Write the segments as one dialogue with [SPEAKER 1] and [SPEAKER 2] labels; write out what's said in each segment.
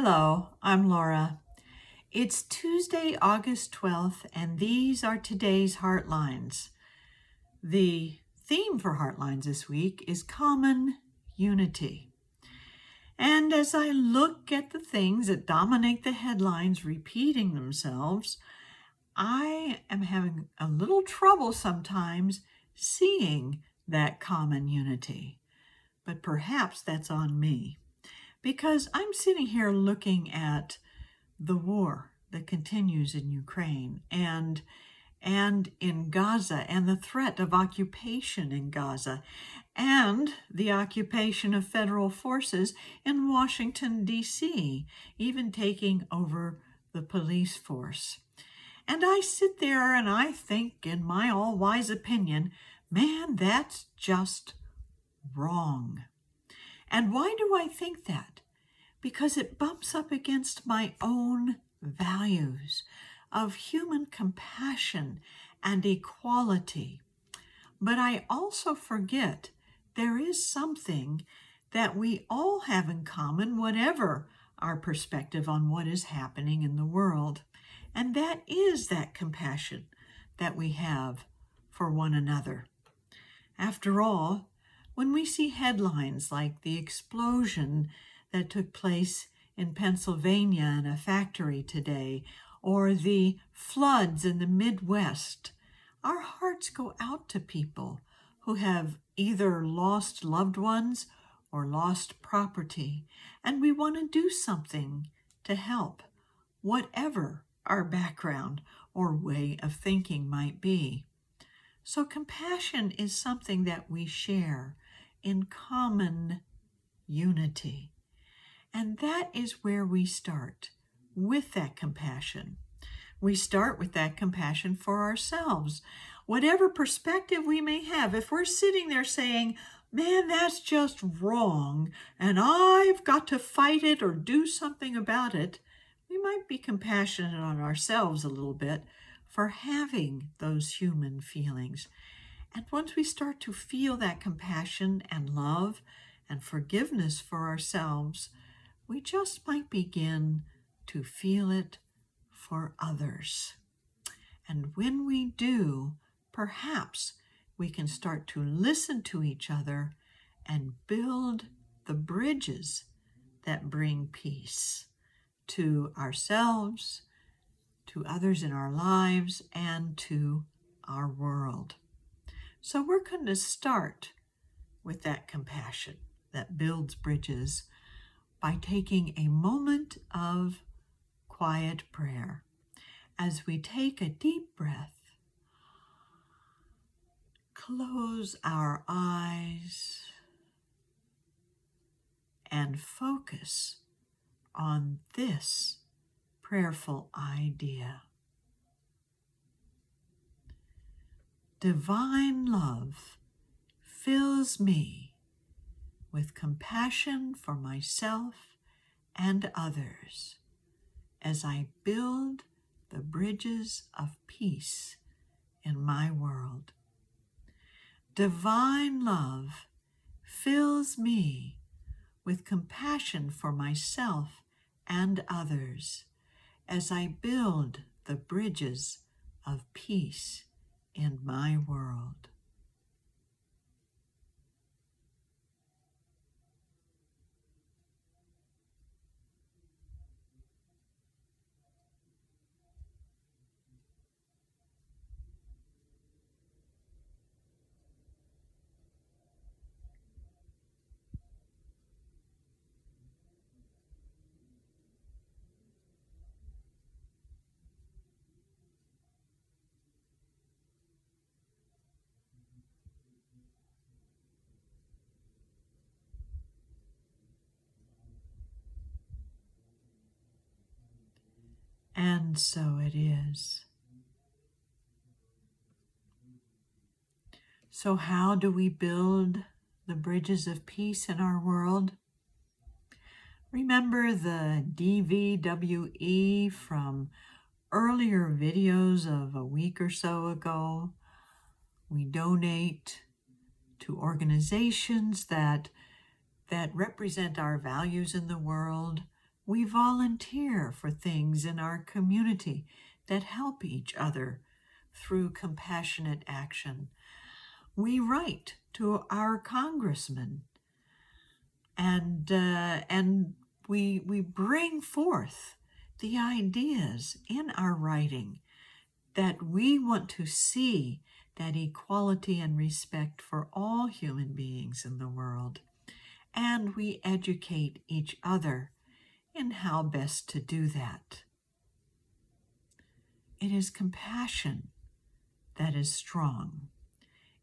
[SPEAKER 1] Hello, I'm Laura. It's Tuesday, August 12th, and these are today's Heartlines. The theme for Heartlines this week is common unity. And as I look at the things that dominate the headlines repeating themselves, I am having a little trouble sometimes seeing that common unity. But perhaps that's on me, because I'm sitting here looking at the war that continues in Ukraine and in Gaza, and the threat of occupation in Gaza, and the occupation of federal forces in Washington, D.C., even taking over the police force. And I sit there and I think, in my all-wise opinion, man, that's just wrong. And why do I think that? Because it bumps up against my own values of human compassion and equality. But I also forget there is something that we all have in common, whatever our perspective on what is happening in the world. And that is that compassion that we have for one another. After all, when we see headlines like the explosion that took place in Pennsylvania in a factory today, or the floods in the Midwest, our hearts go out to people who have either lost loved ones or lost property, and we want to do something to help, whatever our background or way of thinking might be. So compassion is something that we share in common unity. And that is where we start, with that compassion. We start with that compassion for ourselves. Whatever perspective we may have, if we're sitting there saying, man, that's just wrong, and I've got to fight it or do something about it, we might be compassionate on ourselves a little bit for having those human feelings. And once we start to feel that compassion and love and forgiveness for ourselves, we just might begin to feel it for others. And when we do, perhaps we can start to listen to each other and build the bridges that bring peace to ourselves, to others in our lives, and to our world. So we're going to start with that compassion that builds bridges by taking a moment of quiet prayer as we take a deep breath, close our eyes, and focus on this prayerful idea. Divine love fills me with compassion for myself and others as I build the bridges of peace in my world. Divine love fills me with compassion for myself and others as I build the bridges of peace in my world. And so it is. So how do we build the bridges of peace in our world? Remember the DVWE from earlier videos of a week or so ago? We donate to organizations that represent our values in the world. We volunteer for things in our community that help each other through compassionate action. We write to our congressman, and we bring forth the ideas in our writing that we want to see that equality and respect for all human beings in the world. And we educate each other in how best to do that. It is compassion that is strong.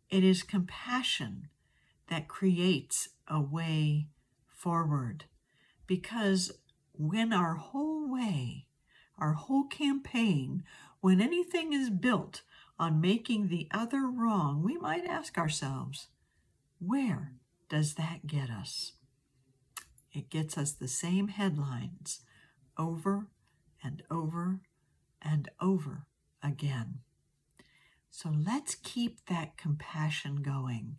[SPEAKER 1] It is compassion that creates a way forward. Because when our whole way, our whole campaign, when anything is built on making the other wrong, we might ask ourselves, where does that get us? It gets us the same headlines over and over and over again. So let's keep that compassion going.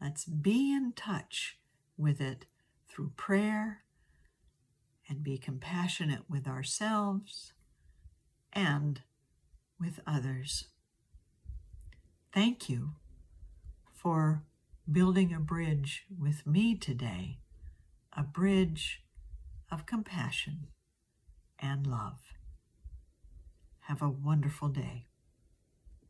[SPEAKER 1] Let's be in touch with it through prayer and be compassionate with ourselves and with others. Thank you for building a bridge with me today, a bridge of compassion and love. Have a wonderful day.